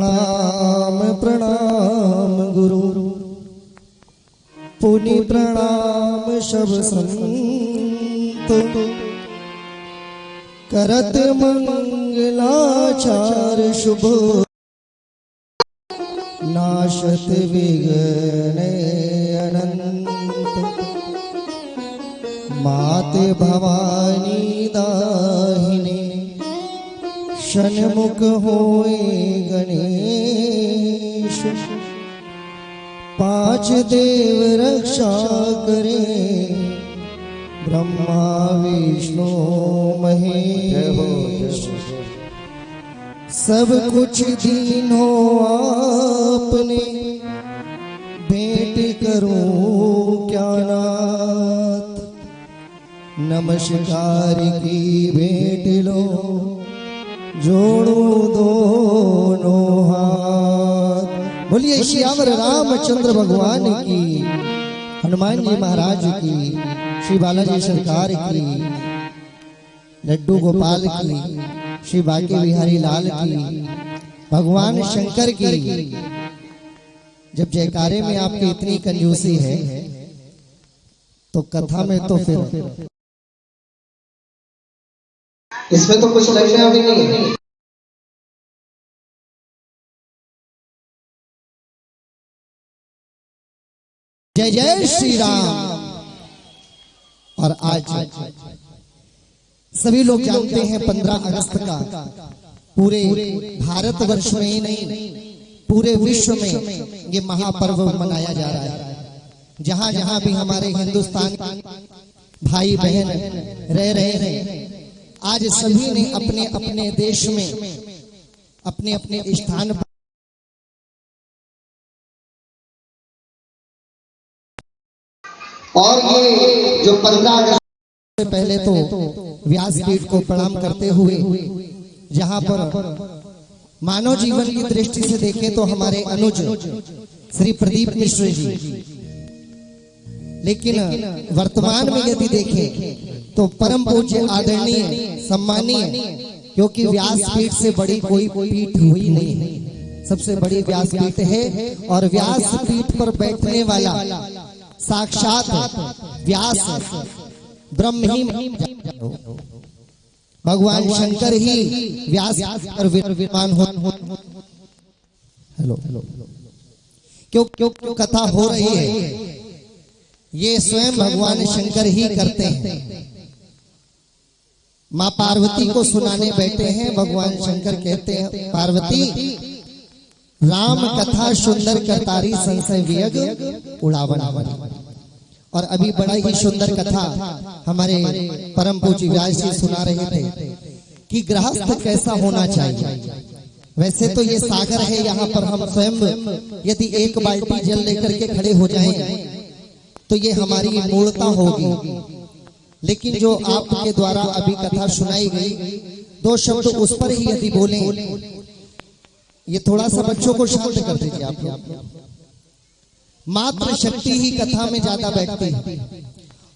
प्रणाम प्रणाम गुरु पुनि प्रणाम शब संत करत मंगलाचार शुभ नाशत विघ्न अनंत माते भवानी दाहिने षण्मुख होए गणेश पांच देव रक्षा करे ब्रह्मा विष्णु महेश सब कुछ दीनो आपने भेंट करूं क्या नाथ नमस्कार की भेंट लो जोड़ो दोनों हाथ। बोलिए श्यावर रामचंद्र भगवान की, हनुमान जी महाराज की, श्री बालाजी सरकार की, लड्डू गोपाल की, श्री बांके बिहारी लाल की, भगवान शंकर की। जब जयकारे में आपकी इतनी कंजूसी है तो कथा में तो फिर इसमें तो कुछ लगना भी नहीं है। जय जय श्री राम। और आज सभी लोग जानते हैं 15 अगस्त का पूरे भारतवर्ष में ही नहीं पूरे विश्व में ये महापर्व मनाया जा रहा है। जहां जहां भी हमारे हिंदुस्तान भाई बहन रह रहे हैं, आज सभी ने अपने अपने देश में अपने अपने स्थान पर और ये जो 15 अगस्त से पहले तो व्यासपीठ को प्रणाम करते हुए जहां पर मानव जीवन की दृष्टि से देखें तो हमारे अनुज श्री प्रदीप मिश्र जी, लेकिन वर्तमान में यदि देखें तो परम पूज्य आदरणीय सम्मानीय, क्योंकि व्यासपीठ से बड़ी कोई पीठ हुई नहीं है, सबसे बड़ी व्यासपीठ है। और व्यासपीठ पर बैठने वाला साक्षात व्यास ब्रह्म ही भगवान शंकर ही व्यास पर विराजमान हो। हेलो क्यों क्यों कथा हो रही है, ये स्वयं भगवान शंकर ही करते हैं। माँ पार्वती को सुनाने बैठे हैं। भगवान शंकर कहते हैं, पार्वती राम कथा सुंदर करतारी संशय वियग उड़ावन। और अभी बड़ा ही सुंदर कथा हमारे परम पूज्य व्यास जी सुना रहे थे कि गृहस्थ कैसा होना चाहिए। वैसे तो ये सागर है, यहाँ पर हम स्वयं यदि एक बाल्टी जल लेकर के खड़े हो जाएं तो ये हमारी मूर्ता होगी। लेकिन जो आपके द्वारा अभी कथा सुनाई गई, 2 शब्द उस पर ही यदि बोलें, ये थोड़ा सा बच्चों को शांत कर दीजिए आप लोग। मात्र शक्ति ही कथा में ज्यादा बैठती है।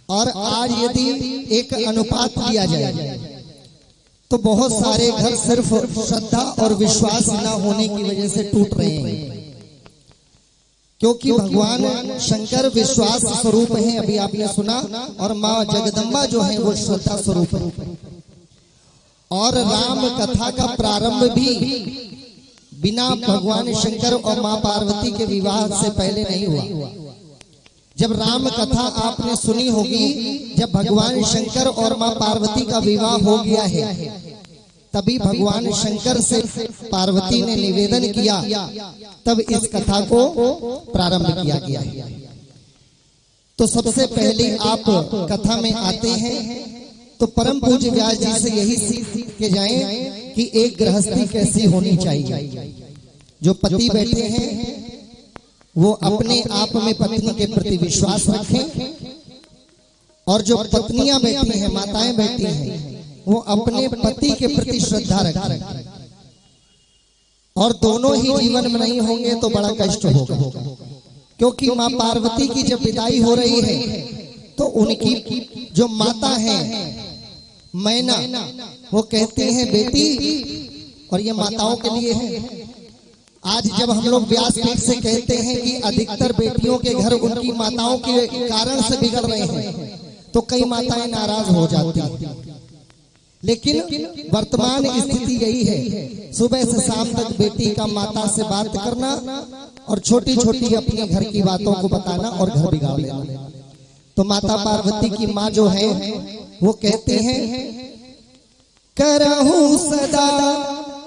और आज यदि एक अनुपात लिया जाए तो बहुत सारे घर सिर्फ श्रद्धा और विश्वास न होने की वजह से टूट रहे हैं, क्योंकि भगवान शंकर विश्वास स्वरूप हैं, अभी आपने सुना, और माँ जगदम्बा जो है वो श्रद्धा स्वरूप है। और राम कथा का प्रारंभ भी बिना भगवान शंकर और माँ पार्वती के विवाह से पहले नहीं हुआ। जब राम कथा आपने सुनी होगी, जब भगवान शंकर और माँ पार्वती का विवाह हो गया है, तभी भगवान शंकर से पार्वती ने निवेदन किया, तब इस कथा को प्रारंभ किया गया है। तो सबसे पहले आप कथा में आते हैं तो परम पूज्य व्यास जी से यही सीख के जाएं कि एक गृहस्थी कैसी होनी चाहिए। जो पति बैठे हैं वो अपने आप में पत्नी के प्रति विश्वास रखें, और जो पत्नियां बैठी हैं, माताएं बैठी हैं, वो अपने पति के प्रति श्रद्धा रखें। और दोनों ही जीवन में नहीं होंगे तो बड़ा कष्ट होगा, क्योंकि माँ पार्वती की जब विदाई हो रही है तो उनकी जो माता है मैना, वो कहती हैं, बेटी, और ये माताओं के लिए है, आज जब हम लोग व्यासपीठ से कहते हैं कि अधिकतर बेटियों के घर उनकी माताओं के कारण से बिगड़ रहे हैं, तो कई माताएं नाराज हो जाती हैं। लेकिन वर्तमान स्थिति यही है, सुबह से शाम तक बेटी का माता से बात करना और छोटी छोटी अपने घर की बातों को बताना और घर बिगाड़ देना। तो माता पार्वती की माँ जो है वो कहते हैं, करहूं सदा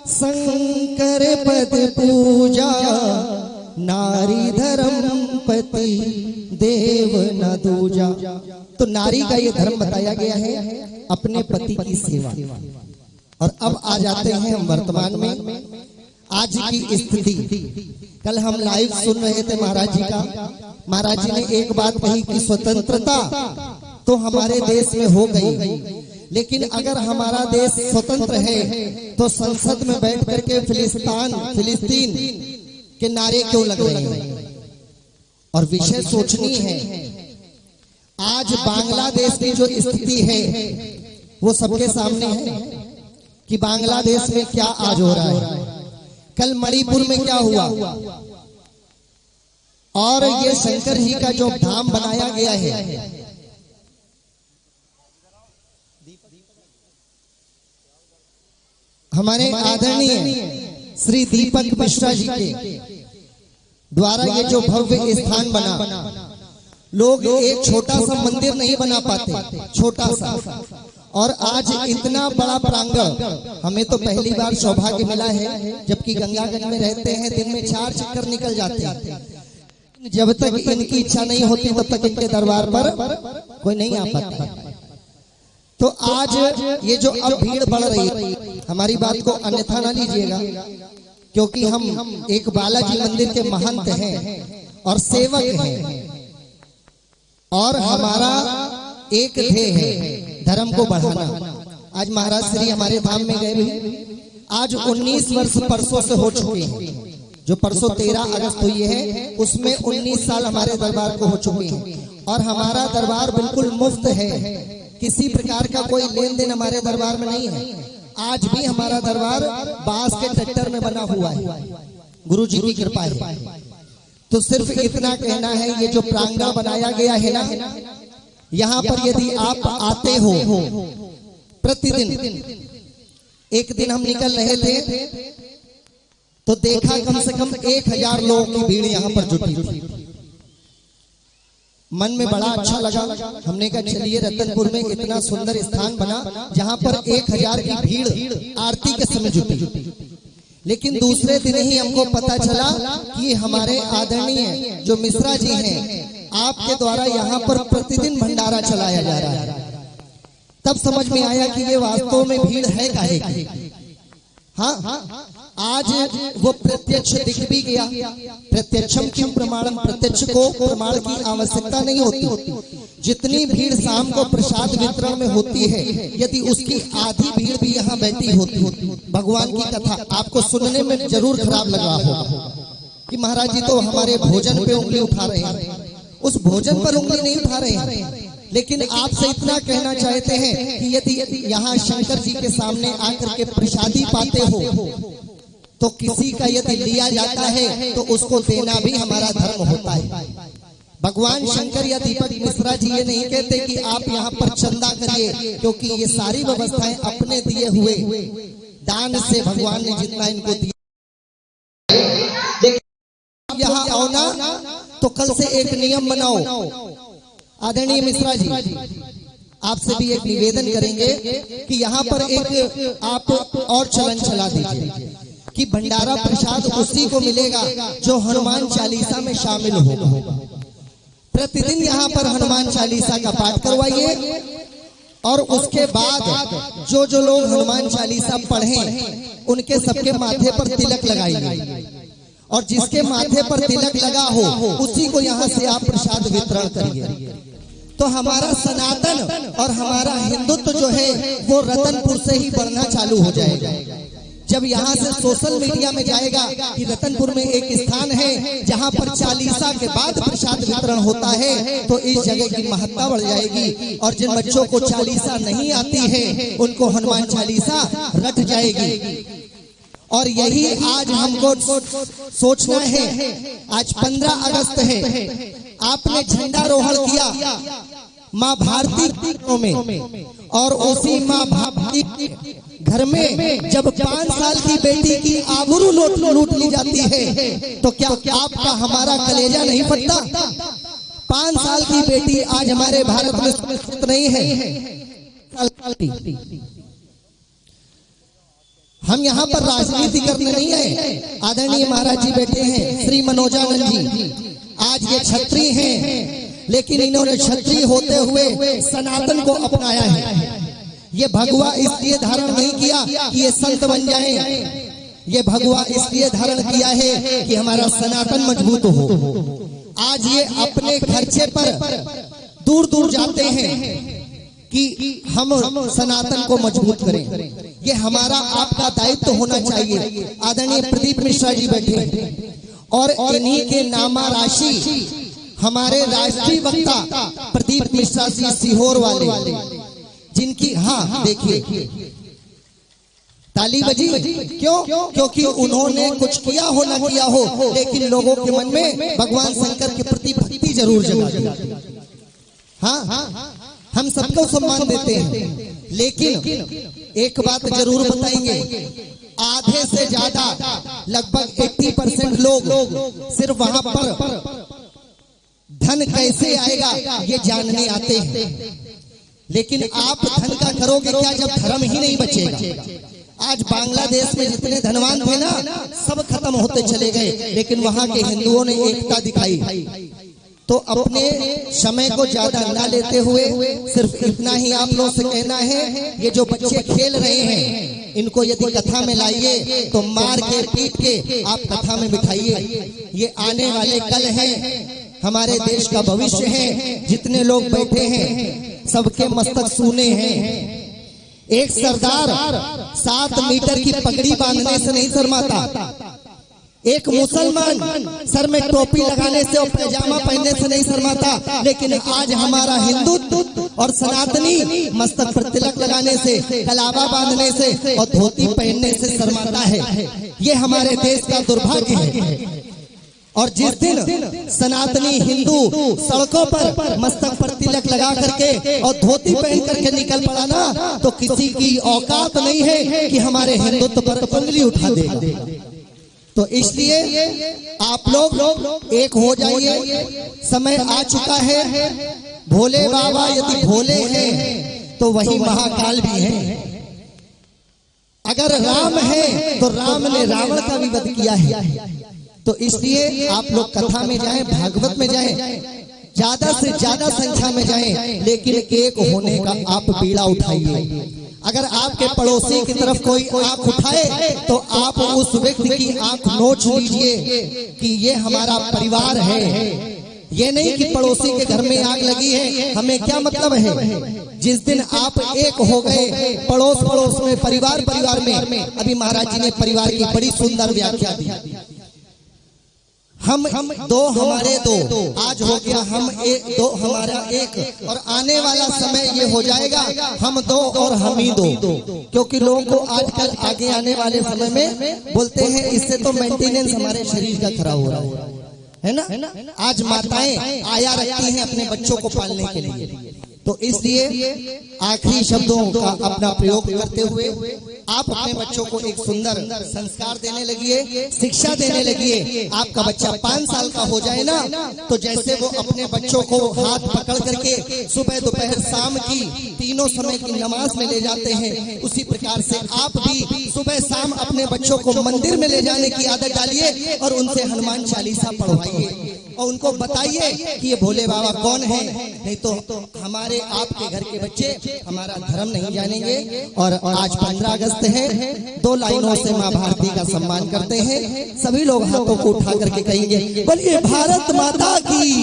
शंकर पद पूजा, नारी धर्म पति देव न दूजा। तो नारी का ये धर्म बताया गया है, अपने पति की सेवा। और अब आ जाते हैं हम वर्तमान में आज की स्थिति। कल हम लाइव सुन रहे थे महाराज जी का। महाराज जी ने एक बात कही कि स्वतंत्रता तो हमारे देश में हो गई, लेकिन अगर हमारा देश स्वतंत्र है तो संसद में बैठ करके फिलिस्तीन के नारे क्यों लग रहे हैं। और विषय सोचनी है, आज बांग्लादेश की जो स्थिति है वो सबके सामने है कि बांग्लादेश में क्या आज हो रहा है। कल मणिपुर में क्या हुआ, और ये शंकर जी का जो धाम बनाया गया है, हमारे आदरणीय श्री दीपक मिश्रा जी के द्वारा ये जो भव्य स्थान बना, लोग एक छोटा सा मंदिर नहीं बना पाते, छोटा सा, और आज इतना बड़ा प्रांगण। हमें तो पहली बार सौभाग्य मिला है, जबकि गंगागंज में रहते हैं, दिन में 4 चक्कर निकल जाते हैं। जब तक इनकी इच्छा नहीं होती तब तक इनके दरबार पर कोई नहीं आ पाता। तो आज ये जो अब भीड़ बढ़ रही है, हमारी बात को अन्यथा ना लीजिएगा, क्योंकि हम एक बालाजी मंदिर के महंत हैं और सेवक हैं, और हमारा एक ध्येय है धर्म को बढ़ाना। आज महाराज श्री हमारे धाम में गए भी, आज 19 वर्ष परसों से हो चुके हैं। जो परसों 13 अगस्त हुई है उसमें 19 साल हमारे दरबार को हो चुके हैं, और हमारा दरबार बिल्कुल मुफ्त है, किसी प्रकार का कोई लेन देन हमारे दरबार में नहीं है। आज भी हमारा दरबार बांस के ट्रैक्टर में बना हुआ है, गुरु जी की कृपा है। तो सिर्फ इतना कहना है, ये जो प्रांगण बनाया गया है ना, यहाँ पर यदि आप आते हो प्रतिदिन, एक दिन हम निकल रहे थे तो देखा कम से कम 1000 लोगों की भीड़ यहाँ पर जुटी थी। मन में बड़ा अच्छा लगा। हमने कहा चलिए, रतनपुर में इतना सुंदर स्थान बना जहाँ पर 1000 की भीड़ आरती के समय जुटी। लेकिन दूसरे दिन ही हमको पता चला कि हमारे आदरणीय जो मिश्रा जी हैं, आपके द्वारा यहाँ पर प्रतिदिन भंडारा चलाया जा रहा है। तब समझ में आया कि ये वास्तव में भीड़ है काहे की। हाँ, आज वो प्रत्यक्ष दिख भी गया। प्रत्यक्षम क्यों प्रमाणम, प्रत्यक्ष को प्रमाण की आवश्यकता नहीं होती। जितनी भीड़ शाम को प्रसाद वितरण में होती है, यदि उसकी आधी भीड़ भी यहाँ बैठी होती, भगवान की कथा आपको सुनने में जरूर खराब लगा होगा कि महाराज जी तो हमारे भोजन पे उंगली उठा रहे हैं। उस भोजन पर उंगली नहीं उठा रहे हैं, लेकिन आपसे इतना कहना चाहते हैं कि यदि यहाँ शंकर जी के सामने आकर के प्रसादी पाते हो, तो किसी का यदि लिया जाता है तो उसको देना भी हमारा धर्म होता है। भगवान शंकर या दीपक मिश्रा जी ये नहीं कहते कि आप यहाँ पर चंदा करिए, क्योंकि ये सारी व्यवस्थाएं अपने दिए हुए दान से भगवान ने जितना इनको दिया। लेकिन यहाँ आओ ना तो कल से एक नियम बनाओ। आदरणीय मिश्रा जी, आपसे भी एक निवेदन करेंगे कि यहाँ पर एक आप और चलन चला दीजिए कि भंडारा प्रसाद उसी को मिलेगा जो हनुमान चालीसा में शामिल होगा। प्रतिदिन यहाँ पर हनुमान चालीसा का पाठ करवाइए, और उसके बाद जो लोग हनुमान चालीसा पढ़ें उनके सबके माथे पर तिलक लगाइए, और जिसके माथे पर तिलक लगा हो उसी को यहाँ से आप प्रसाद वितरण करिए। तो हमारा सनातन और हमारा हिंदुत्व जो है वो रतनपुर से ही बढ़ना चालू हो जाएगा। जब यहाँ से सोशल मीडिया में जाएगा कि रतनपुर में एक स्थान है जहाँ पर चालीसा के बाद प्रसाद वितरण होता है, तो इस जगह की महत्ता बढ़ जाएगी, और जिन बच्चों को चालीसा नहीं आती है उनको हनुमान चालीसा रट जाएगी। और यही आज हमको सोचना है। आज 15 अगस्त है, आपने झंडारोहण किया माँ भारती में, और उसी माँ भारती घर में जब 5 साल की बेटी की आबरू लूट ली जाती है, तो क्या आपका हमारा कलेजा नहीं फटता? 5 साल की बेटी आज हमारे भारत में सुरक्षित नहीं है। हम यहाँ पर राजनीति करने नहीं आए। आदरणीय महाराज जी बैठे हैं, श्री मनोजानंद जी, आज ये क्षत्रिय हैं, लेकिन इन्होंने क्षत्रिय होते हुए सनातन को अपनाया है। ये भगवा इसलिए धारण नहीं किया कि ये संत बन जाएं, ये भगवा इसलिए धारण किया है कि हमारा सनातन मजबूत हो। आज ये अपने खर्चे पर दूर दूर जाते हैं कि हम सनातन को मजबूत करें। ये हमारा आपका दायित्व होना चाहिए। आदरणीय प्रदीप मिश्रा जी बैठे हैं, और इन्हीं के नामा राशि हमारे राष्ट्रीय वक्ता प्रदीप मिश्रा जी सीहोर वाले, जिनकी हाँ देखिए ताली बजी, क्यों? क्योंकि उन्होंने कुछ किया हो ना किया हो, लेकिन लोगों के मन में भगवान शंकर के प्रति भक्ति जरूर जगा दी। हाँ, हम सबको सम्मान देते हैं, लेकिन एक बात जरूर बताएंगे, आधे से ज्यादा लगभग 80% लोग सिर्फ वहां पर धन कैसे आएगा ये जानने आते हैं। लेकिन आप धन का करोगे क्या जब धर्म ही नहीं बचेगा? आज बांग्लादेश में जितने धनवान थे ना, सब खत्म होते चले गए, लेकिन वहां के हिंदुओं ने एकता दिखाई। तो अपने समय को ज्यादा ना लेते हुए सिर्फ इतना ही आप लोगों से कहना है, ये जो बच्चे खेल रहे हैं इनको यदि कथा में लाइए तो मार के पीट के आप कथा में बिठाइए। ये आने वाले कल हैं, हमारे देश का भविष्य है। जितने लोग बैठे हैं सबके मस्तक सूने हैं। एक सरदार 7 मीटर की पगड़ी बांधने से नहीं शर्माता, एक मुसलमान सर में टोपी लगाने से और पैजामा पहनने से नहीं शर्माता, लेकिन आज हमारा हिंदुत्व और सनातनी मस्तक पर तिलक लगाने से, कलावा बांधने से और धोती पहनने से शर्माता है। ये हमारे देश का दुर्भाग्य है। और जिस दिन सनातनी हिंदू सड़कों पर मस्तक पर तिलक लगा करके और धोती पहन करके निकल पड़ा ना, तो किसी की औकात नहीं है कि हमारे हिंदुत्व पर उंगली उठा दे। तो इसलिए आप लोग एक हो जाइए, समय आ चुका है। भोले बाबा यदि भोले हैं तो वही महाकाल भी है। अगर राम है तो राम ने रावण का भी वध किया है। तो इसलिए आप लोग कथा में जाएं, भागवत में जाएं, ज्यादा से ज्यादा संख्या में जाएं, लेकिन एक होने का आप बीड़ा उठाइए। अगर आपके पड़ोसी की तरफ कोई आंख उठाए तो आप उस व्यक्ति की आंख नोच लीजिए कि ये हमारा परिवार है। ये नहीं कि पड़ोसी के घर में आग लगी है, हमें क्या मतलब है। जिस दिन आप एक हो गए पड़ोस पड़ोस में, परिवार परिवार में, अभी महाराज जी ने परिवार की बड़ी सुंदर व्याख्या दी। हम दो हमारे दो, आज हो गया हम एक, दो हमारा एक, और आने वाला समय ये हो जाएगा हम दो और हम ही दो। क्योंकि लोगों को आजकल आगे आने वाले समय में बोलते हैं इससे तो मेंटेनेंस हमारे शरीर का खराब हो रहा है ना। आज माताएं आया रखती हैं अपने बच्चों को पालने के लिए। तो इसलिए आखिरी शब्दों का अपना प्रयोग करते हुए आप अपने बच्चों को एक सुंदर संस्कार देने लगिए, शिक्षा देने लगिए। आपका बच्चा 5 साल का हो जाए ना, तो जैसे वो अपने बच्चों को हाथ पकड़ करके सुबह दोपहर शाम की तीनों समय की नमाज में ले जाते हैं, उसी प्रकार से आप भी सुबह शाम अपने बच्चों को मंदिर में ले जाने की आदत डालिए और उनसे हनुमान चालीसा पढ़वाइए और उनको बताइए कि ये भोले बाबा कौन है। नहीं तो हमारे आपके घर के बच्चे हमारा धर्म नहीं जानेंगे। और आज 15 अगस्त है, 2 लाइनों से माँ भारती का सम्मान करते हैं। सभी लोग हाथों को उठा करके कहेंगे बोलिए भारत माता की,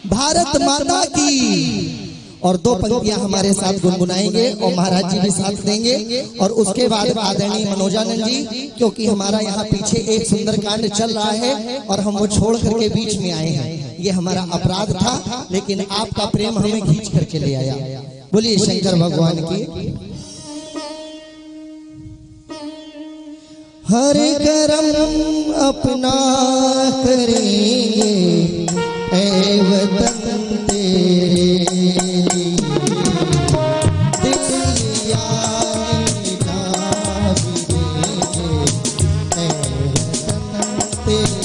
भारत माता की। और 2 पंक्तियां हमारे साथ गुनगुनाएंगे और महाराज जी भी साथ देंगे। और उसके बाद आदरणीय मनोजानंद जी, क्योंकि हमारा यहाँ पीछे एक सुंदर कांड चल रहा है और हम वो छोड़ करके बीच में आए हैं, ये हमारा अपराध था, लेकिन आपका प्रेम हमें खींच करके ले आया। बोलिए शंकर भगवान की। हर करम अपना करेंगे ऐ वतन तेरे दिल यार निगाह देंगे ऐ वतन तेरे।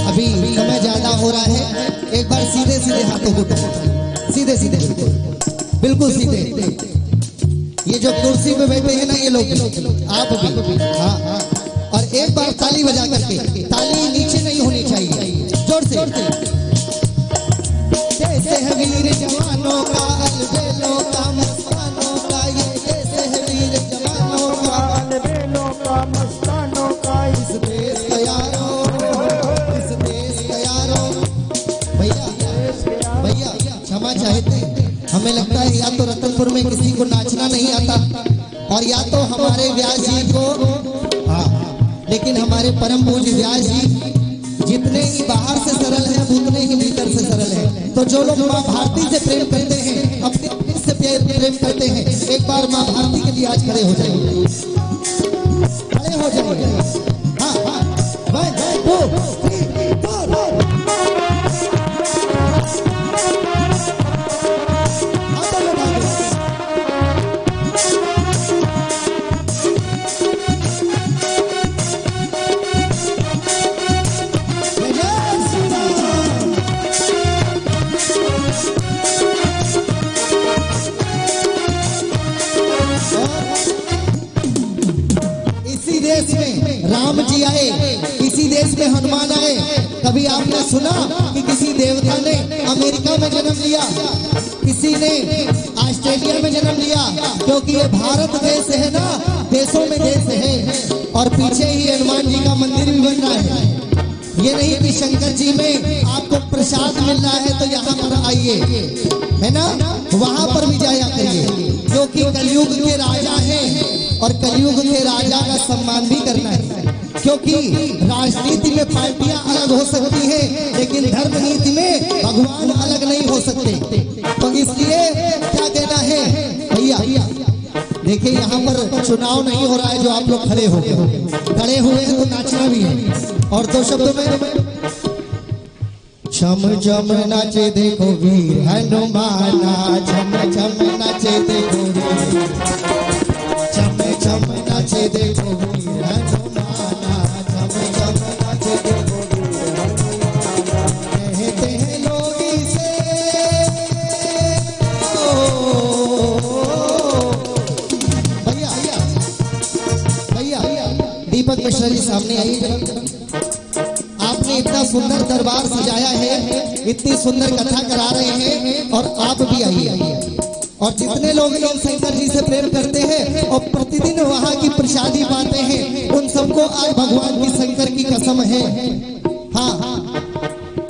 अभी समय ज्यादा हो रहा है, एक बार सीधे सीधे हाथों को उठाइए, सीधे सीधे बिल्कुल सीधे। ये जो कुर्सी पे बैठे हैं ना ये लोग आप भी, हाँ। और एक बार ताली बजा करके, ताली नीचे नहीं होनी चाहिए, जोर से। जैसे है वीर जवानों का अलबेलों का मस्तानों का, ये जैसे है वीर जवानों का अलबेलों का मस्तानों का, इस देश का यारों, इस देश का यारों। भैया क्षमा चाहते हैं, हमें लगता है या तो रतनपुर में किसी को नाचना नहीं आता और या तो हमारे व्यास जी को, हाँ, लेकिन हमारे परम पूज्य व्यास जी जितने ही बाहर से सरल है उतने ही भीतर से सरल है। तो जो लोग माँ भारती से प्रेम करते हैं, अपने दिल से प्रेम करते हैं, एक बार माँ भारती के लिए आज खड़े हो जाइए, खड़े हो जाइए। हाँ हाँ, 1 2 3 4 देश में राम जी आए, इसी देश में हनुमान आए। कभी आपने सुना कि किसी देवता ने अमेरिका में जन्म लिया, किसी ने ऑस्ट्रेलिया में जन्म लिया? क्योंकि ये भारत देश है ना, देशों में देश है। और पीछे ही हनुमान जी का मंदिर भी बन रहा है। ये नहीं कि शंकर जी में आपको प्रसाद मिल रहा है तो यहाँ पर आइए, है ना, वहां पर भी जाया करिए, क्योंकि कलयुग के राजा हैं और कलयुग के राजा का सम्मान भी करना है। क्योंकि राजनीति में पार्टियां अलग हो सकती हैं, लेकिन धर्म नीति में भगवान अलग नहीं हो सकते। तो इसलिए क्या कहना है भैया, देखिए यहाँ पर चुनाव नहीं हो रहा है, जो आप लोग खड़े हुए हैं तो नाचना भी है। और 2 शब्दों में छम छम नाचे देखो वीर हनुमाना, छम छम नाचे देखो वीर, छम छम नाचे देखो वीर हनुमाना, छम छम नाचे देखो वीर हनुमाना। कहते हैं लोग इसे भैया दीपक मिश्रा जी सामने आइए। आपने इतना सुंदर दरबार सजाया है, इतनी सुंदर कथा करा रहे हैं, और आप भी आइए। और जितने लोग इन शंकर जी से प्रेम करते हैं और प्रतिदिन वहाँ की प्रसादी पाते हैं, उन सबको आज भगवान की शंकर की कसम है। हाँ,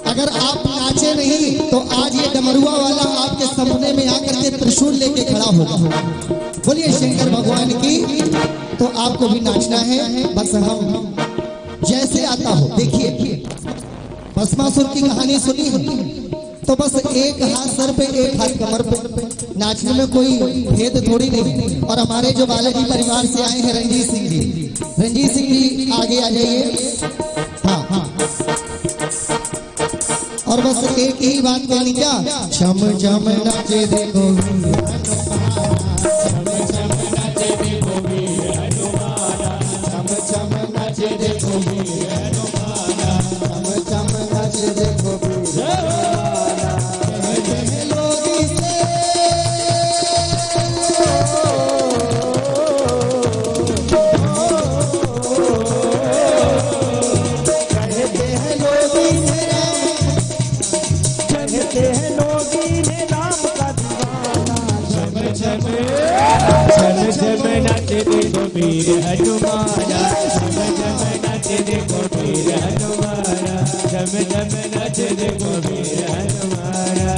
अगर आप नाचे नहीं तो आज ये डमरुआ वाला आपके सपने में आकर के त्रिशूल लेके खड़ा होगा। बोलिए शंकर भगवान की। तो आपको भी नाचना है, बस हम जैसे आता हो। देखिए भस्मासुर की कहानी सुनी है, तो बस एक हाथ सर पे एक हाथ कमर पे, नाचने में कोई भेद थोड़ी नहीं। और हमारे जो बालाजी परिवार से आए हैं रंजीत सिंह जी आगे आ जाइए। हाँ, और बस एक ही बात कहनी, क्या छम छम नाचे देखो, झम नाच देखो वीर हनुमाना, झम झम नाच देखो वीर हनुमाना, झम झम नाच देखो वीर हनुमाना।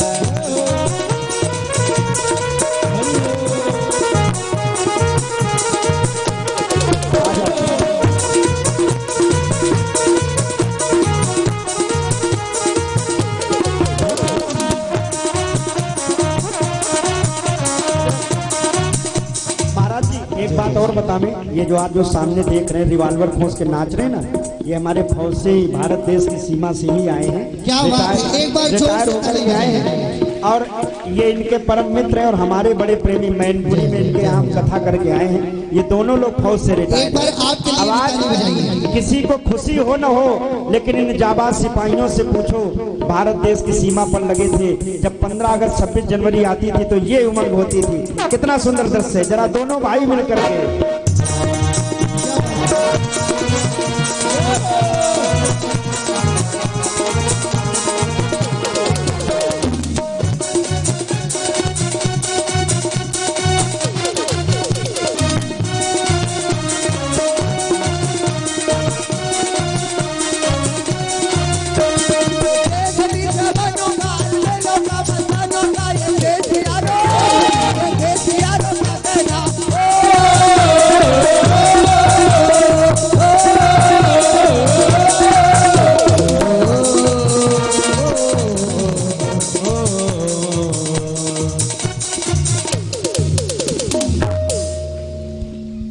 एक बात और बता में, ये जो आप जो सामने देख रहे हैं रिवाल्वर खोस के नाच रहे हैं ना, ये हमारे फौज से ही, भारत देश की सीमा से ही आए हैं। क्या बात है, एक बार रिटायर होकर के आए हैं और ये इनके परम मित्र हैं और हमारे बड़े प्रेमी मैनपुरी में इनके यहाँ कथा करके आए हैं। ये दोनों लोग फौज से रिटायर। एक बार आपके लिए ताली बजाइए। किसी को खुशी हो न हो, लेकिन इन जाबाज सिपाहियों से पूछो, भारत देश की सीमा पर लगे थे जब 15 अगस्त 26 जनवरी आती थी तो ये उमंग होती थी। कितना सुंदर दृश्य है, जरा दोनों भाई मिलकर के।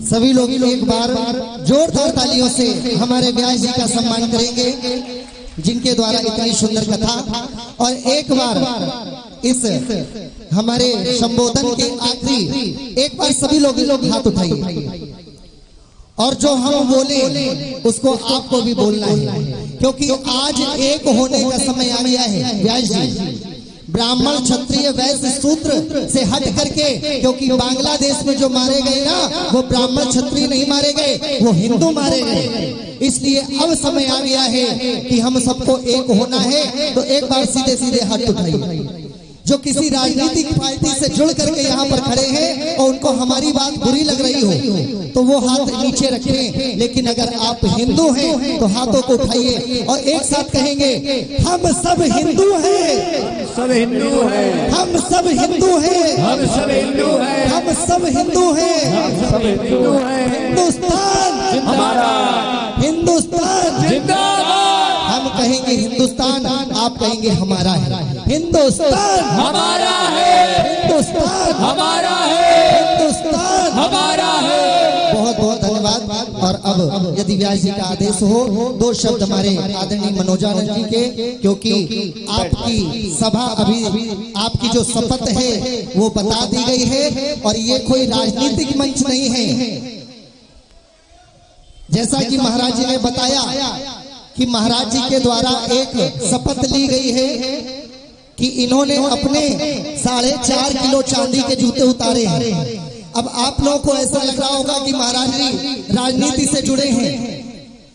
सभी लोग एक बार जोरदार तालियों से हमारे व्यास जी का सम्मान करेंगे, जिनके द्वारा इतनी सुंदर कथा। और एक बार इस हमारे संबोधन के आखिरी एक बार सभी लोग हाथ उठाइए और जो हम बोले उसको आपको भी बोलना है, क्योंकि आज एक होने का समय आ गया है। व्यास जी ब्राह्मण क्षत्रिय वैश्य सूत्र से हट करके, क्योंकि बांग्लादेश में जो मारे गए ना वो ब्राह्मण क्षत्रिय नहीं मारे गए, वो हिंदू मारे गए। इसलिए अब समय आ गया है कि हम सबको एक होना है। तो एक बार सीधे सीधे हाथ उठाइए जो किसी राजनीतिक पार्टी से जुड़ करके यहाँ पर खड़े हैं और उनको हमारी बात बुरी लग रही हो तो वो हाथ नीचे रखें। लेकिन अगर आप हिंदू हैं तो हाथों को उठाइए और एक साथ कहेंगे, हम सब हिंदू हैं, सब हिंदू हैं, हम सब हिंदू हैं, हम सब हिंदू हैं, हम सब हिंदू हैं, हम सब हिंदू हैं। हिंदुस्तान हमारा, हिंदुस्तान जिंदाबाद। हम कहेंगे हिंदुस्तान, आप कहेंगे हमारा है। हिंदुस्तान हमारा है, हिंदुस्तान हमारा है, हिंदुस्तान हमारा है। बहुत बहुत धन्यवाद। और अब यदि व्यास जी का आदेश हो, दो शब्द हमारे आदरणीय मनोजानंद जी के, क्योंकि आपकी सभा अभी आपकी जो शपथ है वो बता दी गई है और ये कोई राजनीतिक मंच नहीं है। जैसा कि महाराज जी ने बताया कि महाराज जी के द्वारा एक शपथ ली गई है कि इन्होंने अपने 4.5 किलो चांदी के जूते उतारे हैं। अब आप लोगों को ऐसा लग रहा होगा कि महाराज जी राजनीति से जुड़े हैं,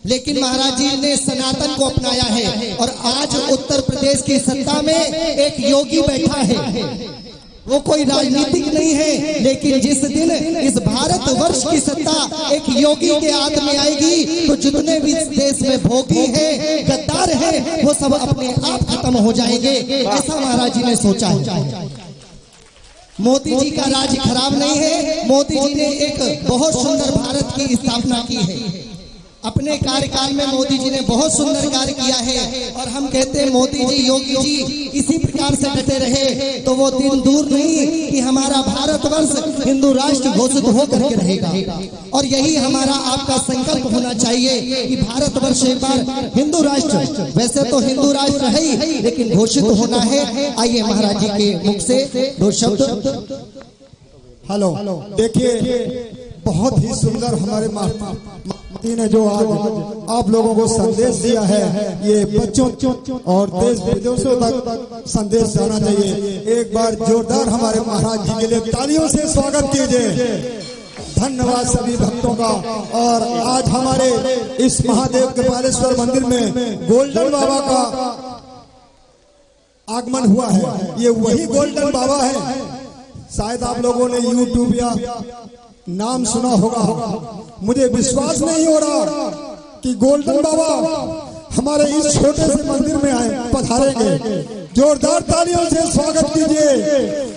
लेकिन महाराज जी ने सनातन को अपनाया है और आज उत्तर प्रदेश की सत्ता में एक योगी बैठा है। वो कोई राजनीतिक नहीं है, लेकिन जिस दिन इस भारत वर्ष की सत्ता एक योगी के हाथ में आएगी तो जितने भी देश में भोगी हैं, गद्दार हैं, वो सब अपने आप खत्म हो जाएंगे। ऐसा महाराज जी ने सोचा है। मोदी जी का राज खराब नहीं है। मोदी जी ने एक बहुत सुंदर भारत की स्थापना की है। अपने कार्यकाल में मोदी जी ने बहुत सुंदर कार्य किया है और हम कहते हैं मोदी जी, योगी जी इसी प्रकार से डटे रहे तो वो दिन दूर नहीं कि हमारा भारतवर्ष हिंदू राष्ट्र घोषित होकर के रहेगा। और यही हमारा आपका संकल्प होना चाहिए कि भारतवर्ष एक बार हिंदू राष्ट्र, वैसे तो हिंदू राष्ट्र है ही, लेकिन घोषित होना है। आइए महाराज जी के मुख से दो शब्द। हेलो, देखिए बहुत ही सुंदर हमारे माती ने जो आज आप लोगों को संदेश दिया है, ये बच्चों और देश विदेशों तक संदेश जाना चाहिए। एक बार जोरदार हमारे महाराज जी के लिए तालियों से स्वागत कीजिए। धन्यवाद सभी भक्तों का। और आज हमारे इस महादेव कृपालेश्वर मंदिर में गोल्डन बाबा का आगमन हुआ है। ये वही गोल्डन बाबा है, शायद आप लोगों ने यूट्यूब या नाम सुना होगा। मुझे विश्वास नहीं हो रहा कि गोल्डन बाबा हमारे इस छोटे से मंदिर में आए पधारेंगे। जोरदार तालियों से स्वागत कीजिए।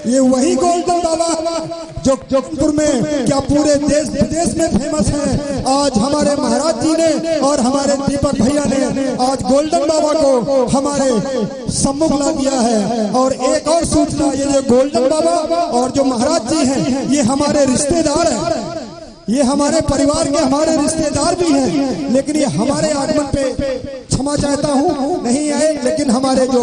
ये वही गोल्डन बाबा जो जोधपुर में क्या पूरे देश विदेश में फेमस है। आज हमारे महाराज जी ने और हमारे दीपक भैया ने आज गोल्डन बाबा को हमारे सम्मुख ला दिया है। और एक और सूचना, ये जो गोल्डन बाबा और जो महाराज जी हैं ये हमारे रिश्तेदार हैं, ये हमारे परिवार के हमारे रिश्तेदार भी हैं। लेकिन ये हमारे आगमन पे क्षमा चाहता हूँ नहीं आए, लेकिन हमारे जो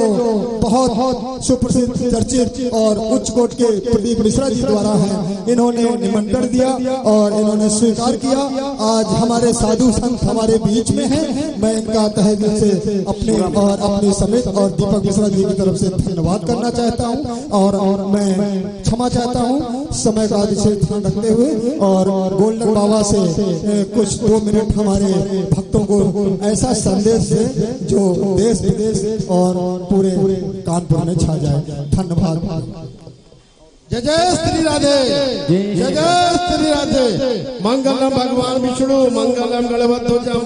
बहुत सुप्रसिद्ध चर्चित और उच्च कोट के प्रदीप मिश्रा जी द्वारा हैं, इन्होंने निमंत्रण दिया और इन्होंने स्वीकार किया। आज हमारे साधु संत हमारे बीच में हैं। मैं इनका तहे दिल से अपने और अपने समेत और दीपक मिश्रा जी की तरफ से धन्यवाद करना चाहता हूँ। और मैं क्षमा चाहता हूँ समय का विशेष ध्यान रखते हुए। और गोल्डन बाबा से कुछ 2 मिनट हमारे भक्तों को ऐसा संदेश दे जो देश विदेश और पूरे कानपुर में छा जाए। धन्यवाद। जय जय श्री राधे, जय जय श्री राधे। मंगलम भगवान विष्णु, मंगलम गणपति।